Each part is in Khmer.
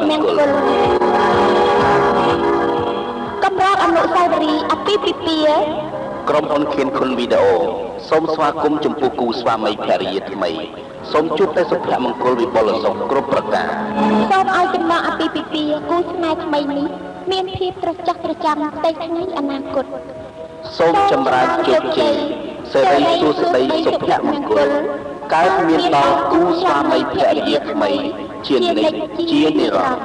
មង្គលកម្រិតអនុស្សាវរីយ៍អាពាហ៍ពិពាហ៍ក្រុមហ៊ុនខៀនខុនវីដេអូសូមស្វាគមន៍ចំពោះគូស្វាមីភរិយាថ្មីសូមជួបតែសុភមង្គលវិបុលសុខគ្រប់ប្រការសូមឲ្យចំណងអាពាហ៍ពិពាហ៍គូស្នេហ៍ថ្មីនេះមានភាពត្រចះត្រចាំទៅថ្ងៃអនាគតសូមចម្រើនជោគជ័យសេរីសួស្តីសុភមង្គលកើតមានដល់គូស្វាមីភរិយាថ្មីជានិច្ចជានិរន្តរ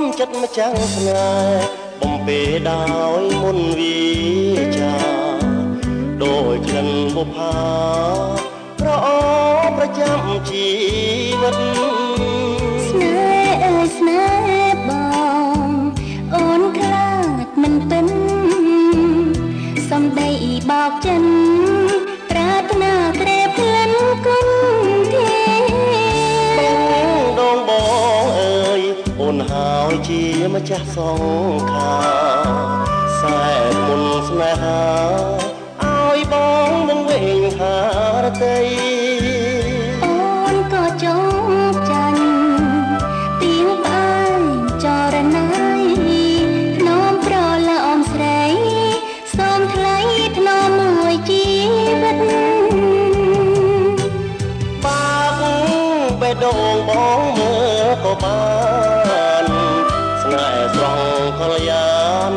៍ចិត្តម្ចាំងស្នេហ៍បំពេដោយមុនវិជាដោយក្លិនបុប្ផាប្រអប្រចាំជីវិតស្នេហ៍អើយស្នេហ៍បងអូនខ្លាចមិនពិនសំដីបោកចិនប្រាថ្នាក្រេបក្លិនគុណទេដងបងអើយអូនហើយជាម្ចាស់សង្ខារសែនមុនស្នេហាឲ្យបងមកវិញហារតីអូនក៏ចងចាញ់ទៀងបានចរណៃធ្នមប្រលអមស្រីសូមថ្លៃធ្នមមួយជីវិតបាក់បេះដូងបងមើលក៏បានស្នេហ៍ស្រស់កល្យាន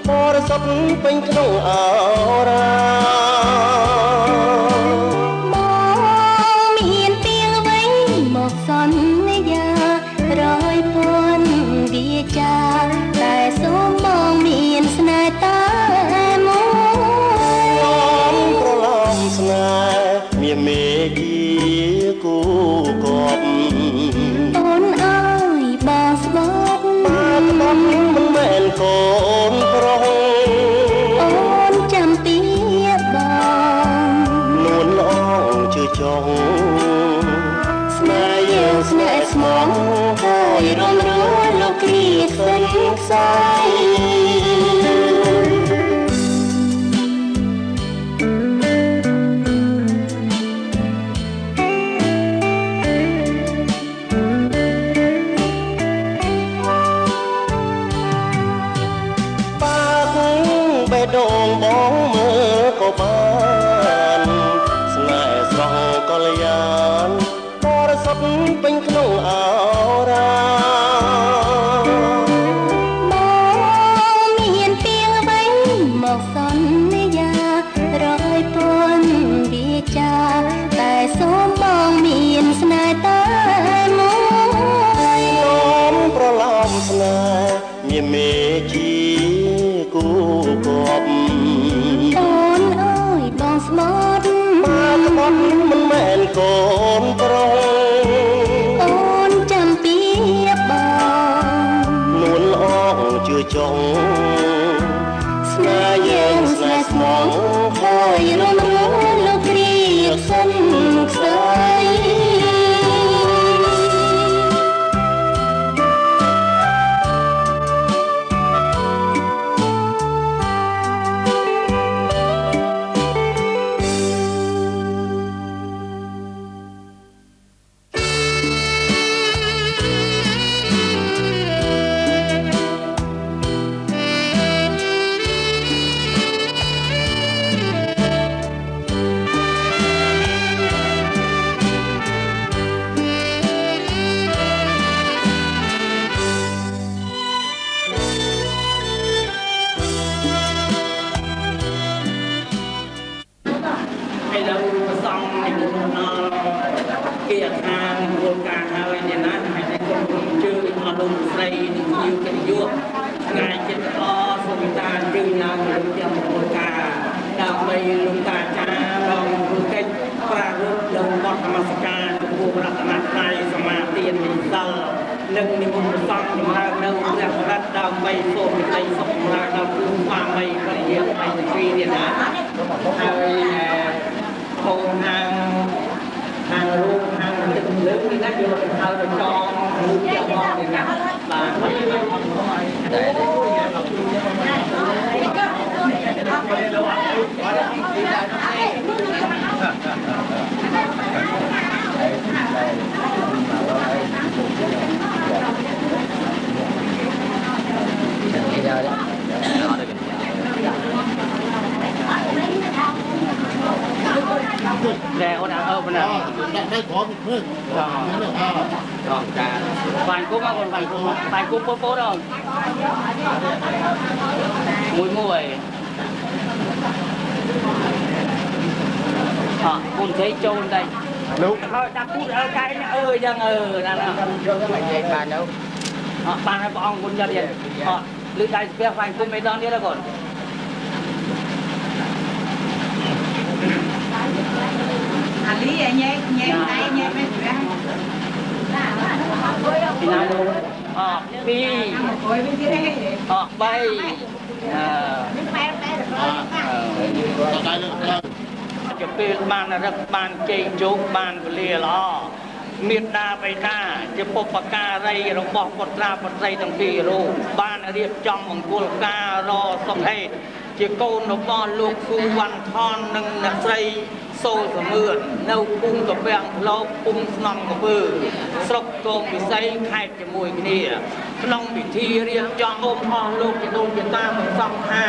បរិសុទ្ធពេញក្នុងអរាមកមានទៀងវិញមកសន្យារយពួនវាចាតែសូមបងមានស្នេហ៍តែមួយប្រឡំស្នេហ៍មានមេជាគូកប់អូនអើយបងស្បត់បាទបងមិនមែនកូនប្រុសអូនចាំពីបងនួនល្អជឿចង់ស្នេហ៍យើងស្នេហ៍ស្មងហើយរំរួលលោកគ្រាខ្សឹងខ្សែដងបងមើលក៏បានស្នេហ៍ស្រស់កល្យានបរិសុទ្ធពេញក្នុងអរាមកមានទៀងវិញមកសន្យារយពួនវាចាតែសូមបងមានស្នេហ៍តែមួយនោមប្រឡំស្នេហ៍មានមេជាគូកប់អូនអើយបងស្មត់បាទស្មត់មិនមែនកូនប្រុសអូនចាំពីបងនួនល្អជឿចង់ស្នេហ៍យើងស្នេហ៍ស្មងហើយរំរួលលោកគ្រាខ្សឹងខ្សែគេអត្ថាគោលការណ៍ហើយនេះណាហើយតែគុំជើងអនុស្រីនឹងជាកិត្តិយសថ្ងៃចិត្តល្អសុខតាជើងឡើងក្នុងទាំងគោលការណ៍ដើម្បីលោកតាចារងព្រឹកកិច្ចប្រារព្ធដល់វត្តនមស្ការចំពោះព្រះ នឹងនិមន្តសង្ឃសម្រាប់នៅព្រះរតដើម្បីសូមសេចក្តីសុខសម្រាប់ដល់គ្រូស្វាមីបរិយាប័យទាំងពីរនេះណាហើយកូនខាងរូបខាងទឹកលើកនេះណាយកទៅហៅទៅចងរូបយ៉ាងមកនេះណាបាទแต่คนเอาไปนะได้ของเพิ่มต่อการฝ่ายกุ้งมาคนฝ่ายกุ้งโป๊ะๆดอกมวยคุณใช้โจนได้ลูกเขาดักพูดใจยังนั่นนะบ้านแล้วบ้านให้ป้องคุณจะเรียนหรือใจเพียงฝ่ายกุ้งไม่ต้องนี้แล้วก่อนlý nhé tay nhé mấy người bi bayจะเป็นบ้านรักบ้านเจงโจกบ้านเปลี่ยล้อเมียดาไปหน้าจะพบปากการัยเราบอกปตราปตรัยตั้งปีรูบ้านเรียบจอมของกุลการอสมเหตุจะโกนนบอลลูกฟูวันทอนหนึ่งนักใส่โซ่เสมือนเน่าปุ้งกับแบงเราปุ้งนำกับปืนสกโกงไปใส่ไข่จมูกนี่น้องพิธีเรียกจองอมพอลูกจะโดนจะตามมันซ้ำห้า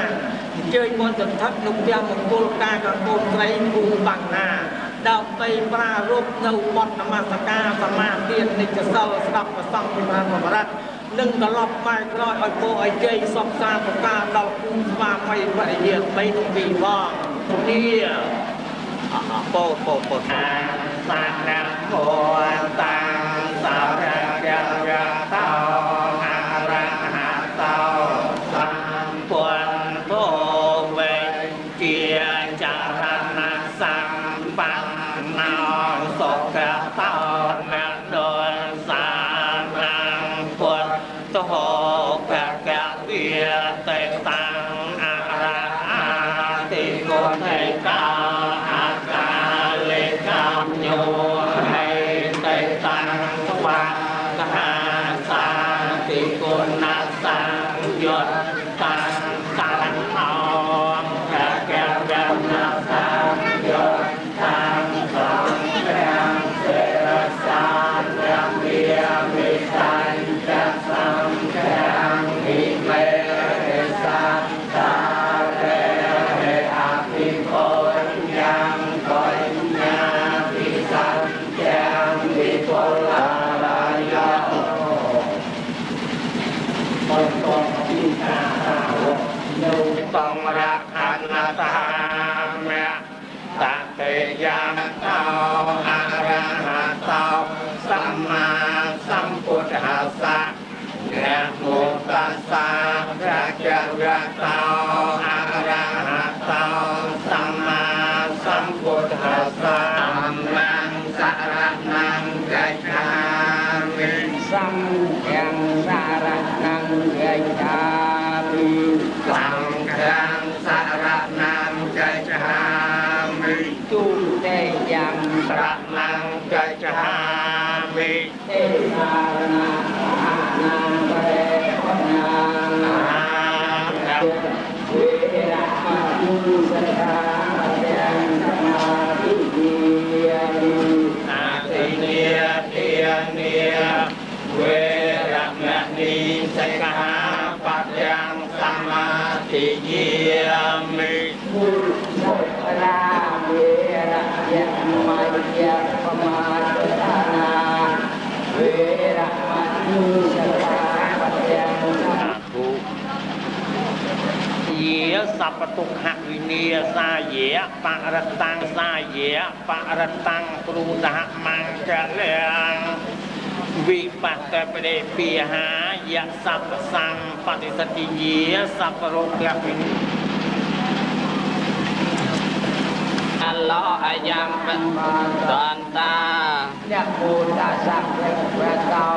เจอบนสันทัดนุกยามันโกลกากับโกลไรปูบังหน้าดาวไปปรารูปเน่าบอดนมาสกาสมาเตียนในจะเศร้าสับประสังพิพานมรัตนึ่งตลอดไปกลอยไอโบไอเจสอบซาปกาดาวปูมาไม่ไปเยียบไปทุกปีบ้างนี่โปสังนังโพตังสัพพะยะยะเตาอะระหะเตาสัมปุญโธเวเจียจารณะสัมปันโนสุขเตานะโดยสานังพุทโธภะคะเวียเตตังอะระหะติโกเทกาโยให้ไตตังสว่างกหาสาติกุณาสังยศตังสันนอมพระแก้วแก้วนาสังยศตังสังแก้วเสรสารยังเบียมิสันจะสังแก้วมิเมสันตาเรอภิโภยังคอยโพลารายะคนตนที่ตาโยต้องรักขันตามะตะเตยังเตาอะระหะเตาสัมมาสัมพุทธัสสะนะโมตัสสะภะคะวะโตอะระหะโตสัมมาสัมพุทธัสสะธัมมังสรณังกัจฉามิสังฆังสรณังกัจฉามิสังฆังสรณังกัจฉามิตุเตยังสรณังกัจฉามิเตสารณะนาเวปนาเวระมะมุสสายังสมาธิอาติเนียเทียเนียเวระมะนีสกหาปัจยังสมาธิเยียมิมุสราเวระยัมมาเยปมาทานาเวระมะนีสกหาปัจยังสมาธิเยียสัพพทุกขวินียสาเยปะรตังสาเยปะรตังปรุดะมังจะเลงวิปัสสะปเดปีหายะสัพพสังปฏิสติเยสัพพโรกะวินี ឡោអាយ៉ាំបន្ទន្តាអ្នកពុទ្ធសាសនាវតោ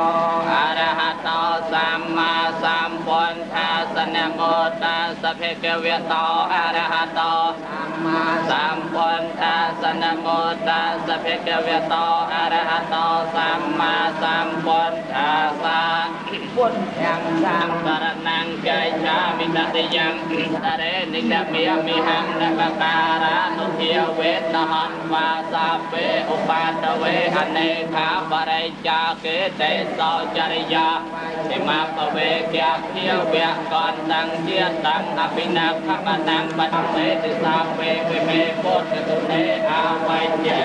អរហតោសម្មាសម្ពុទ្ធថាសនមោតាសភេកវតោអរហតោសម្មាសម្ពុទ្ធថាសនមោតាសភេកវតោអរហតោសម្មាសម្ពុទ្ធថាសាពុទ្ធយ៉ាងសំករណង្កាយឆាមិតតិយ៉ាងអរេនិកមេមិហំនបការៈនុភាវេតហនវាសាវេឧបាទវេអនេខាបរិយាកេតេសោចរិយាិមាបវេក្យាភាវៈកនតាំងជាតាំងអភិនាខបតាំងបតមេទិសាវេវិមេពុទ្ធទុនេអាវៃជេ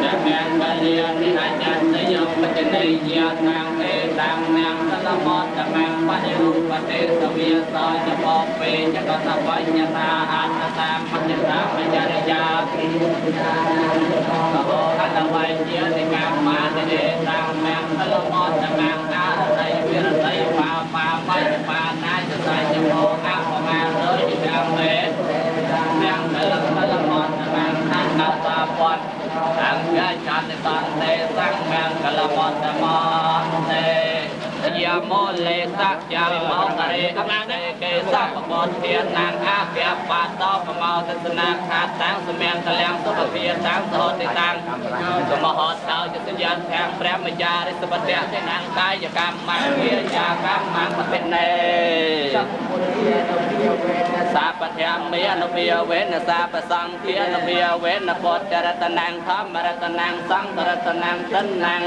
จะแม่บาลีนิอาจารย์สยามปัจจัยยาทางเอตังนางสลมอตมังปฏิรูปเตสวิสาจะปอบเปจะกตวัญญาตาอัตตามัจจตามัจจริยาขออัตวัยเจียติกามาเอตังนางสลมอตมังอาไตวิรไตปาปาไม่ปานาจะใส่จะโมอาปมาเลยจะอังเอนางสลมอตมังท่านอาตาปอดอังยาจันติตันเตสังแมงกลมอตมอเตยาโมเลสักยาโมกเรอังเตเกสักปดเทียนนางอาเปียปาตอปมาทัศนาขาตังสเมนตะแลงสุภเพียตังสหติตังสมหเท้าจะสัญญาณแทงแปรมจาริสบัติเทนางกายกรรมมังเวียจากรรมมังปฏิเนสาปเทียมเมียนเบียเวนสาปสังเทียนเบียเวนปดจรตนังธรรมรัตนังสังรัตนังตันนัง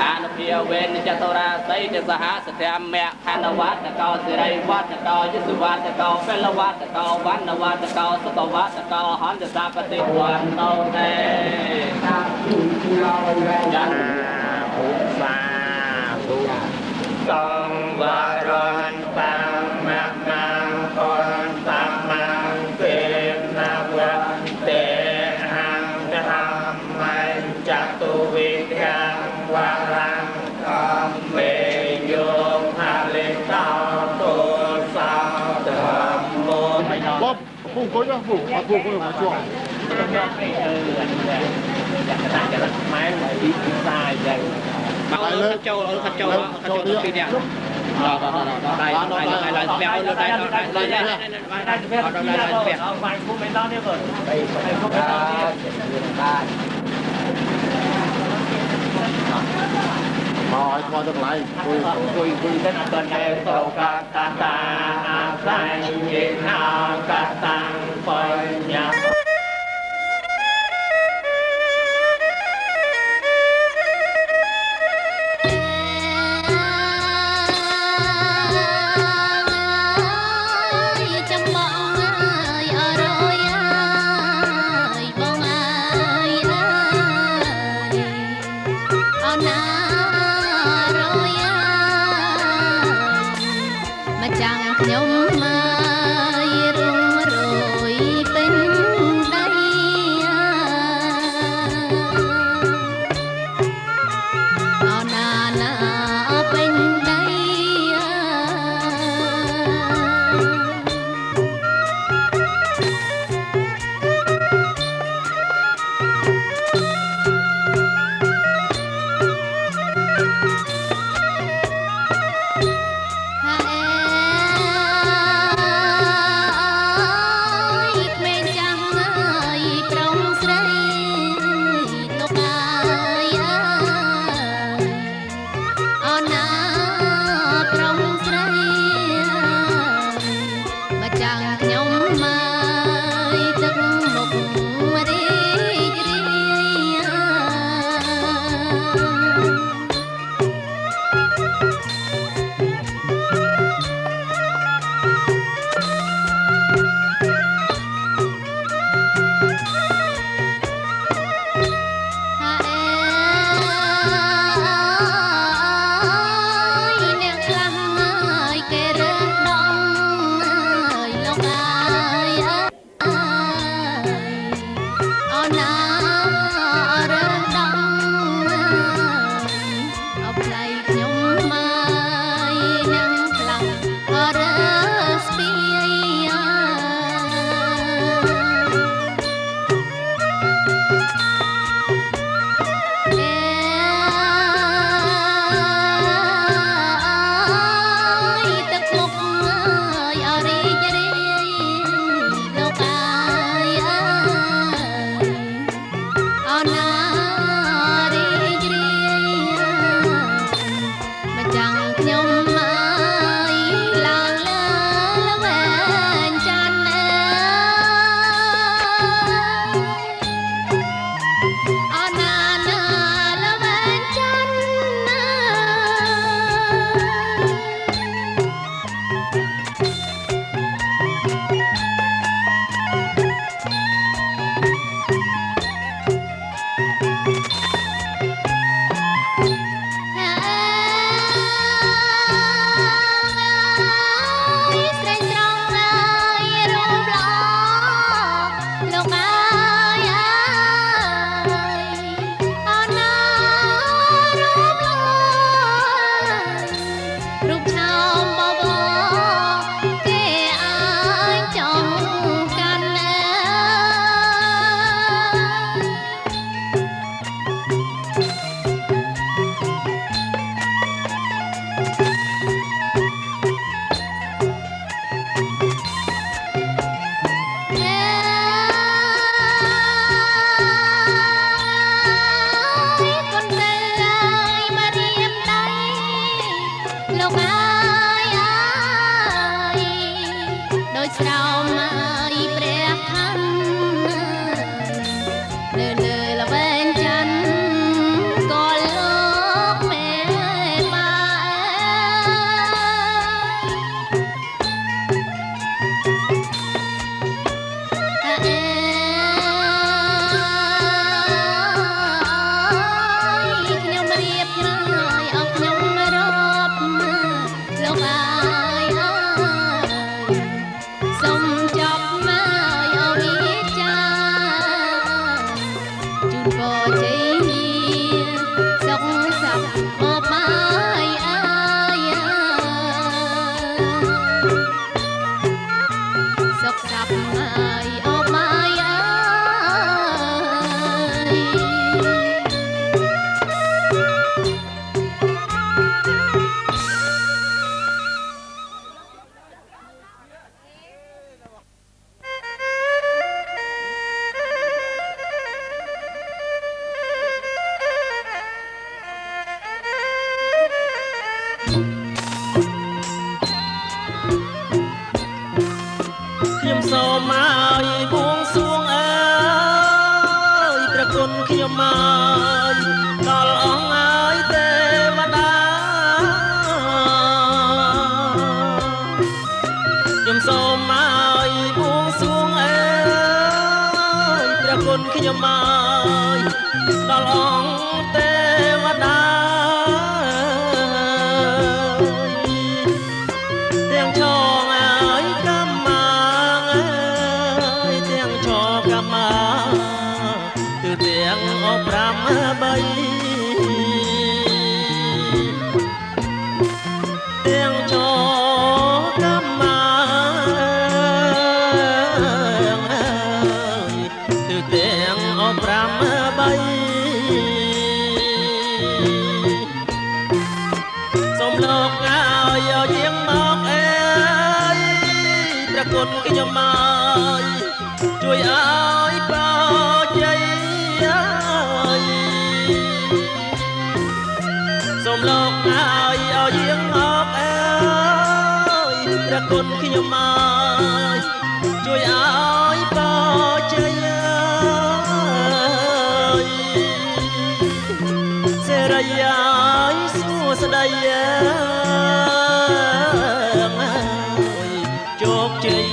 อานเบียเวนจตุราไสเดสหสเทียมเมฆคานวัตเกาสิไรวัตเกายิสุวัตเกาเฟลวัตเกาวันนวัตเกาสุตวัตเกาหันจะสาปฏิวันโตเตยันภูสาธุสังวรนตังมะมังคนตัมมังเกณวันเตหังธรรมัยจัตุวิยังวรังธรรมเมโยภาลิตาโตสาธรรมโมไม่นอน ผูกก็ผูกมาช่วงไม้ดีทรายใหญ่เอาขัดโจปีเดียวได้แปลวได้เอาไฟคุ้มไม่ต้องเนี่ยเปิดไปคุ้มไม่ต้องเนี่ยมาจากไหนคุยกันตอนไหนโตกาตาตาอาศัยยินอากาตังปัญญา ស្រោមអើយព្រះខ័នលើលើល្វែងច័ន្ទក៏លោកមេបាខ្ញុំរៀបច្រើយអស់ខ្ញុំរាប់លោកអើយសូមចាប់មើលអវិជ្ជាជូនពរជ័យសុខសាប់អបបាយអើយសុខសាប់អើយអបបាយអើខ្ញុំសូមឲ្យបួងសួងអើយព្រះគុណខ្ញុំឲ្យដល់អង្គឲ្យទេវតាខ្ញុំសូមឲ្យបួងសួងអើយព្រះគុណខ្ញុំឲ្យដល់អង្គទេវតាទាំងឆងអើយកម្មមាទាំងឆកម្មមាគឺទាំងអប5 3ទាំងឆកម្មមាគឺទាំងអប5 3សូមលោកឲ្យយាងមកអើយព្រះគុណខ្ញុំមកជួយឲ្យបោជ័យអើយសូមលោកឲ្យយាងមកអើយព្រះគុណខ្ញុំមកជួយឲ្យបោជ័យអើយសេរីអើយសួស្ដីអើយជោគជ័យ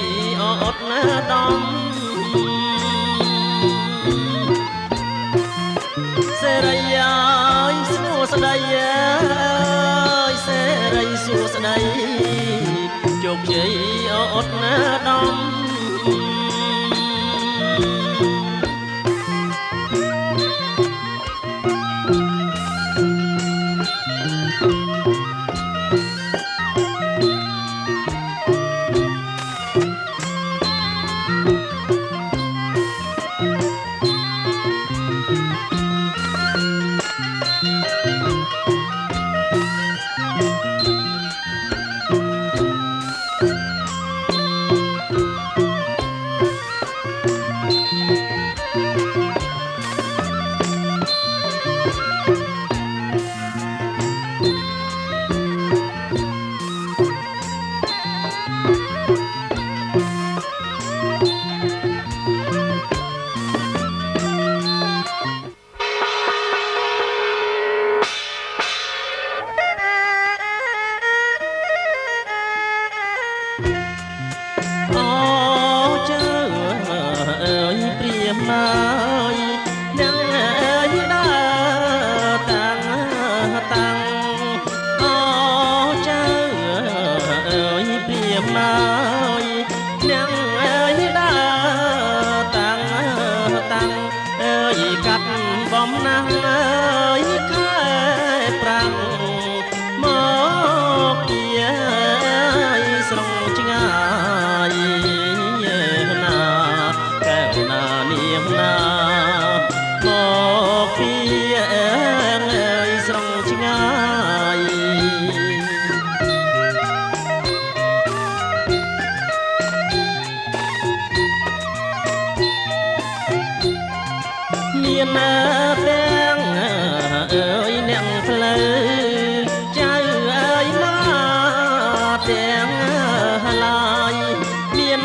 អត់ណាដំសេរីអើយសួស្ដីអើយសេរីសួស្ដីជោគជ័យអត់ណាដំម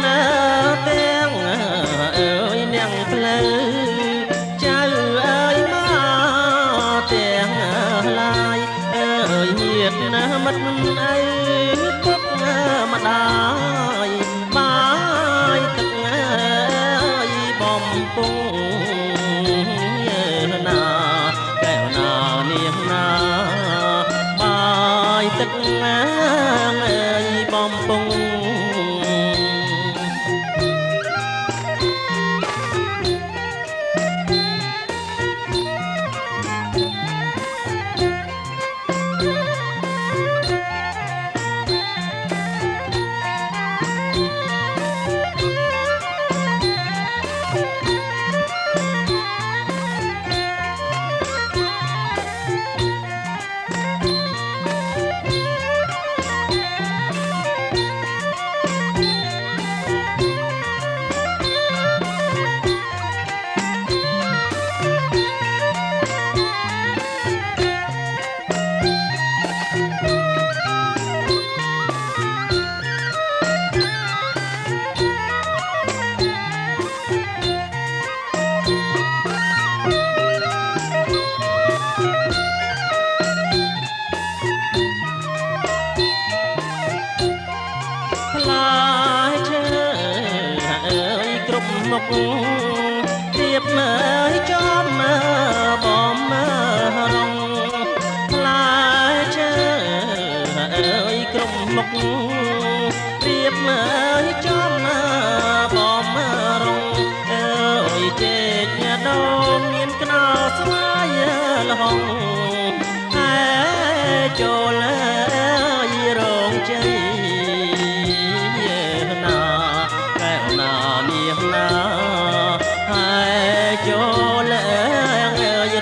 ណាទាំងអើយនាងផ្លូវចៅអើយមកទាំងឡាយអើយញាតណាមិត្តអើយពុកម្ដាយបាយទឹកអើយបំពង់ណាកែវណានាងណាបាយទឹកអើយបំពង់មុខទៀបមើលចំមើលបំមើលរងផ្លែឈើអើយក្រុមមុខទៀបមើលចំមើលបំមើលរងអើយចេកញ៉ាដូនមានក្នោស្វាយលហងហើយចូលរងជ័យណាកែវណានាងណាហើយចូល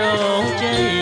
រងជ័យ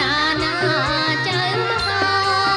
ណាចៅមហា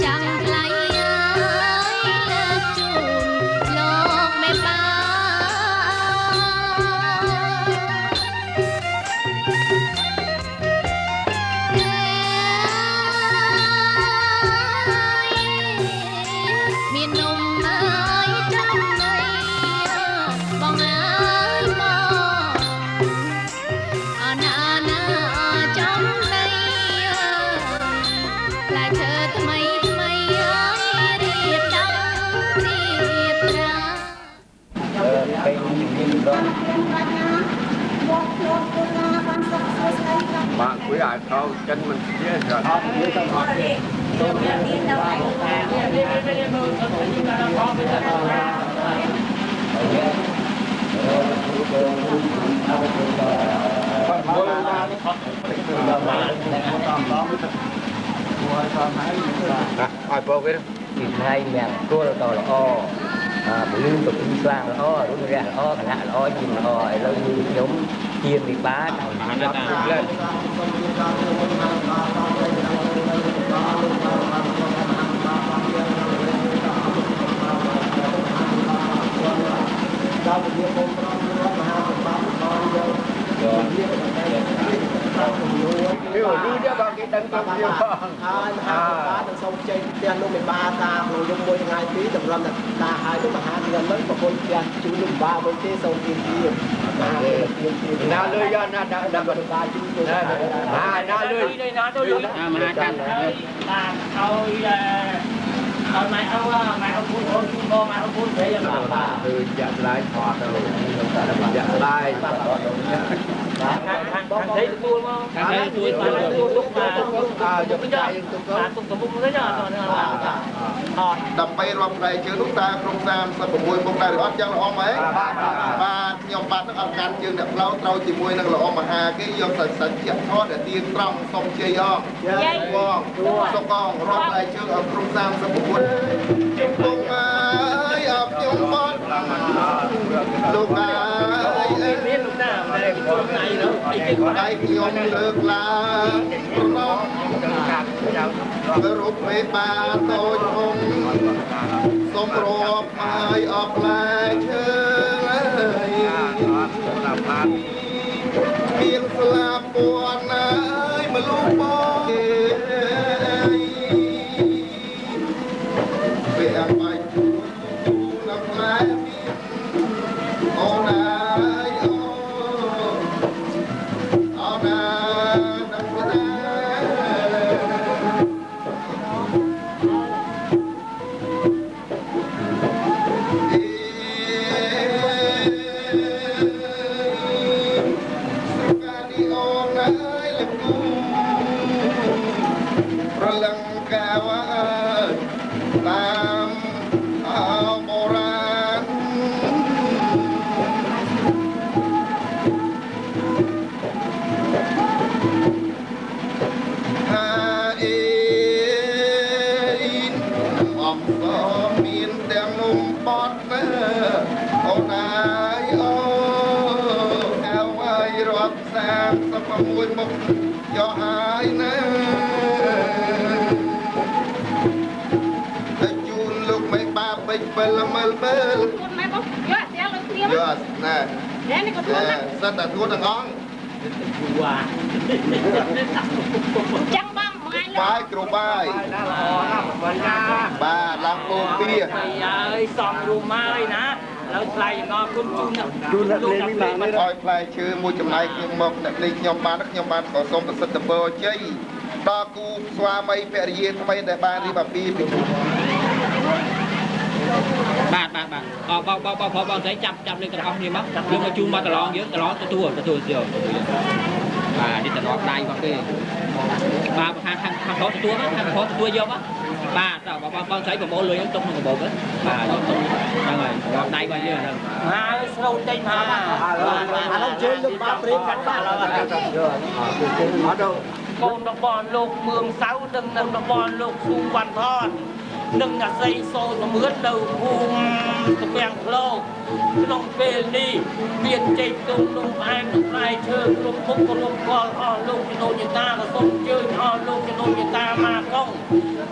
ចាំថ្លៃអើយលើកជូនលោកមេបាមាននំអើយចំណៃបងអើយមកអណាណាចំណៃផ្លែឈើថ្មីថ្មីអើយរៀបចំរៀបត្រា bạn quý ai không chân mình chia rồi ai bao cái đó hai mẹ cô là tò là o buổi liên tục đi sang là o đúng ra là o thằng hạ là o chìm là o lâu như giống chiên bị bá lên cái hồi đi cho bạn cái đăng ký nhiều không đang xong chơi tiền luôn 13 ta rồi dùng môi ngày tí tầm râm là hai cái mà hai gần lớn của con tiền chú dùng 3 bên kia xong tiền tiền nào lười ra nào đâm vào ba chú nào lười đây nó tôi lười mà căn là thôi còn mày ông phun thế là từ chặt lại thoát rồi chặt lại thấy tôi không thấy tôi lúc mà chụp cái tôi có bụng thế nhởដើម្បីរាប់ដៃជើងនោះតើក្រុម36មុខដែរឬអត់ចឹងល្អហ្មងបាទខ្ញុំបាទនឹងអត់កាន់ជើងអ្នកផ្លូវត្រូវជាមួយនឹងល្អមហាគេយកទៅសច្ចៈធម៌ដែលទៀងត្រង់សុំជ័យអងបងសុកងរាប់ដៃជើងឲ្យក្រុម36ជំពងអើយអបខ្ញុំបងលោកអើយមានលោកណាតែខ្លួនណៃនោះដៃខ្ញុំលើកឡើងប្រណោះរូបមេបាតូចធំសូមរាប់ឲ្យអបលែឈើមានស្លាបពួនអើយមលុបបងពេលអបាច់ដល់ផ្លែអូនអើយអូនដល់ផ្លែប្រលឹងកាវតាមបរាណហាអេអំសមានទាំងនំបត់អូនអាយអូអើយរាប់36មុខយកហើយណាតែជូនលោកមិនបាបិចពិលមើលមើលខ្លួនម៉ែបងយកអាលើគ្នាយកណានេះក៏ខ្លួនណាសិតតែខ្លួនទាំងអង្គវ៉ាចាំបងមួយថ្ងៃលើបាយគ្រូបាយបាទឡើងពងពីអើយសំរួមហើយណាแล้วថ្លៃងគុណជូនលោកលេងមិនបានឲ្យផ្លែឈើមួយចំណែកខ្ញុំមកអ្នកលេងខ្ញុំបានក៏សូមប្រសិទ្ធពរជ័យដល់គូស្វាមីភរិយាថ្មីដែលបានរៀបអាពាហ៍ពិពាហ៍បាទបងស្រីចាប់លេងទាំងអស់គ្នាមកយើងមកជូនមកតឡងយើងតឡងទទួលយកបាទនេះតឡងដៃបងគេបាទខាងខុសទទួលមកខាងខុសទទួលយកមកបាទតើបងស្រីប្រមូលលុយហ្នឹងទុកក្នុងកាបូបបាទយកទុកហ្នឹងហើយរកដៃរបស់យើងហ្នឹងហើយស្រូតចេញមកឥឡូវជើងលោកបាព្រៀងកាត់បាក់ឡើយអត់កូនរបស់លោកមឿងសៅនិងរបស់លោកស៊ូវ៉ាន់ថន នឹងអាស័យសូនមឿននៅភូមិតំពាំងផ្លូវក្នុងពេលនេះមានចេកទុំនំផ្អែមនិងផ្លែឈើគ្រប់មុខគ្រប់កលអស់លោកជំនួយតាក៏សូមអញ្ជើញអស់លោកជំនួយតាមកកង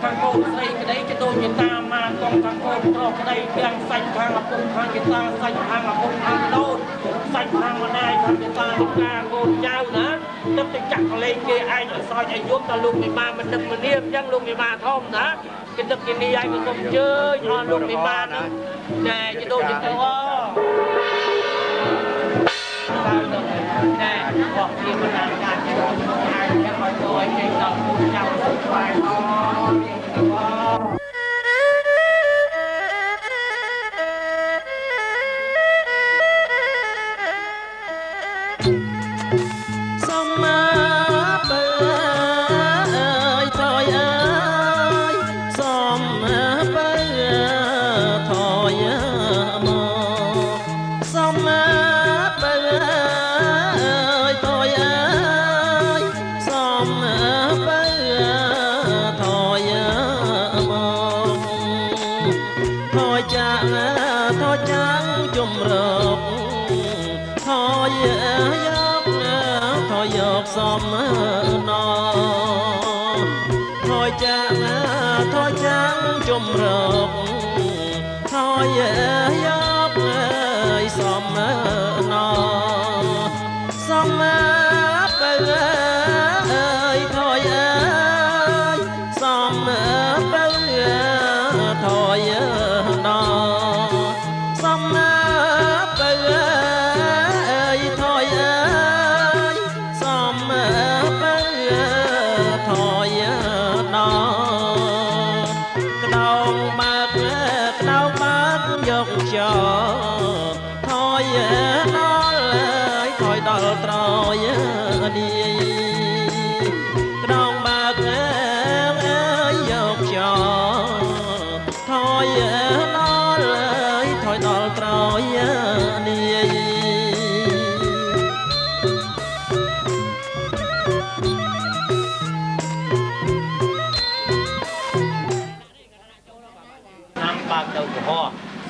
ខាងកូនស្រីក្តីជំនួយតាមកកងខាងកូនប្រុសក្តីទាំងសាច់ខាងឪពុកខាងយតាសាច់ខាងឪពុកខាងដូនសាច់ខាងម្ដាយខាងយតាលោកការកូនចៅណាទឹកទៅចាក់កលេងគេឯងឲ្យសោចឲ្យយប់ដល់លោកមេបាមិននឹកមនាមអញ្ចឹងលោកមេបាធំណាគេនឹកគេនេះឯងក៏សូមអញ្ជើញអស់លោកមេបាណាណែជំនួយតាបាទណែបកពីបណ្ដាការជាអាចឲ្យឲ្យគេដល់ពូចៅសុខស្បាយអសំណថយចាងជំរកថយយកសំណសំបើថយសំបើថយណសំបើថយ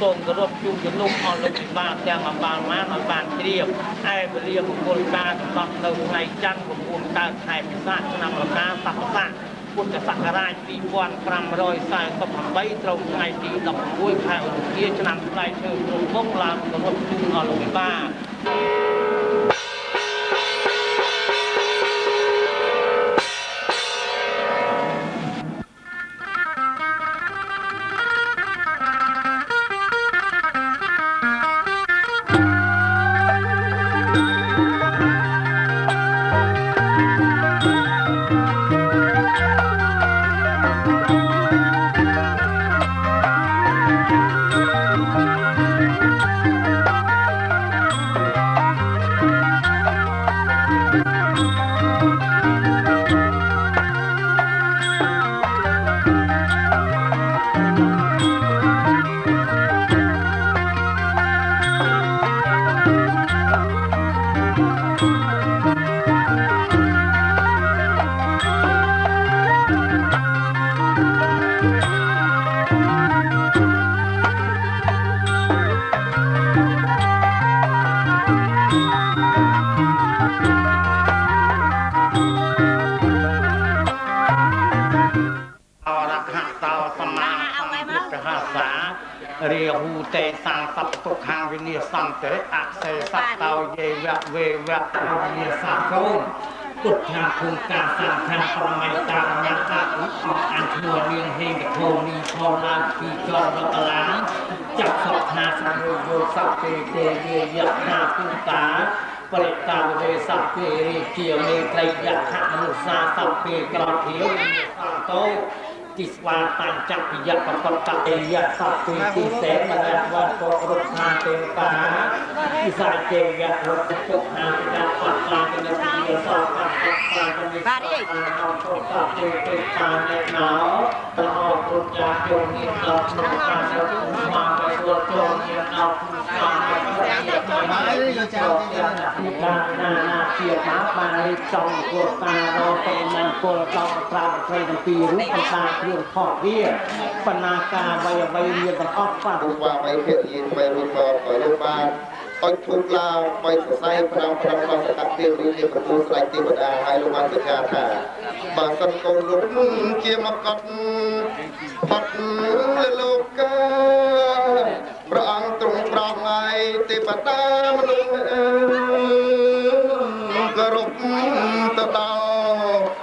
សូមគោរពជួបជំនុំអស់លោកវិបាកទាំងអបាលម៉ានឲ្យបានជ្រាបឯពលាមង្គលការកំណត់នៅថ្ងៃច័ន្ទ9កើតខែពិសាខឆ្នាំរកាសកស័កពុទ្ធសករាជ2548ត្រូវថ្ងៃទី16ខែឧសភាឆ្នាំផ្លែឈើគ្រប់មុខឡើងគោរពជូនអស់លោកវិបាករាហូតេសាំងសពទុកខាងវិនិសន្តិរិអសេសតោយេវៈវេវៈវិនិសកោពុទ្ធខាងភូមិការសាខាងប្រមៃតាញ៉ាអឧអញ្ឈ្នួនាងហេងកធោនីផលឡើងពីចរវកឡាចាក់សពថាសរយោសពទេទេយាយៈថាពុតាបរិតាវេសពពេរិជាមេត្រីយៈខមនុស្សាសពពេក្រោធាវសន្តោទីស្វាបញ្ចពិយៈបតតេយៈសពពេទីសេមរៈវត្តរុក្ខាទេបាពិសាជេយៈរុក្ខទុក្ខាវិដាបតឡាគនិតិយសោបត បាទអី ជាតាបានរៀបចំគោលការណ៍ដល់តំណាងគោលដល់ប្រាជ្ញត្រីទាំងពីររូបបណ្ដាគ្រឿងខកវាបណ្ណាការអ្វីមានទាំងអស់បាទ រូបវាបីភាគីបីរូបក៏លោកបានអុចធូបឡាវបីសរសៃប្រាំដល់សកតិរៀបជាប្រពន្ធស្រេចទេវតាហើយលោកបានពិចារថាបើសិនកូនលោកជាមកកត់ផុតលើលោកកាព្រះអង្គទ្រង់ប្រោសឲ្យទេវតាមនុស្សគោរពទៅដល់